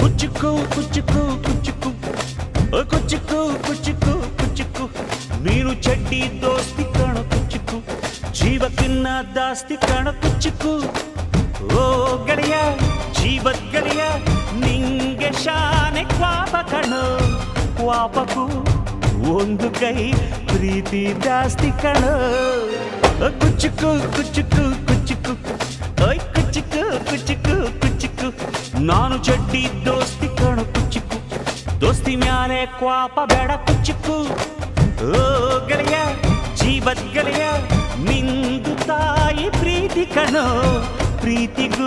ಕುಚ್ಚುಕು ಕುಚ್ಚುಕು ಕುಚ್ಚುಕು ಕುಚ್ಚುಕು ಕುಚ್ಚುಕು ಕುಚ್ಚುಕು ನೀನು ಚಡ್ಡಿ ದೋಸ್ತಿ ಕಣ ಕುಚ್ಚುಕು ಜೀವಕ್ಕಿನ್ನ ದಾಸ್ತಿ ಕಣ ಕುಚ್ಚುಕು ಓ ಗೆಳೆಯ ಜೀವದ ಗೆಳೆಯ ನಿಂಗೆ ಶಾನೆ ಕ್ವಾಪ ಕಣೋ ಕ್ವಾಪಕು ಒಂದು ಕೈ ಪ್ರೀತಿ ಜಾಸ್ತಿ ಕಣೋ ಕುಚ್ಚುಕು ಕುಚ್ಚುಕು ಕುಚ್ಚುಕು ಓಯ್ ಕುಚ್ಚುಕು ಕುಚ್ಚುಕು ಕುಚ್ಚುಕು ನಾನು ಚಡ್ಡಿ ದೋಸ್ತಿ ಕಣ ಕುಚ್ಚುಕು ದೋಸ್ತಿ ಮ್ಯಾಲೆ ಕ್ವಾಪ ಬೇಡ ಕುಚ್ಚುಕು ಓ ಗೆಳೆಯ ಜೀವದ ಗೆಳೆಯ ನಿಂದು ತಾಯಿ ಪ್ರೀತಿ ಕಣೋ ಪ್ರೀತಿಗೂ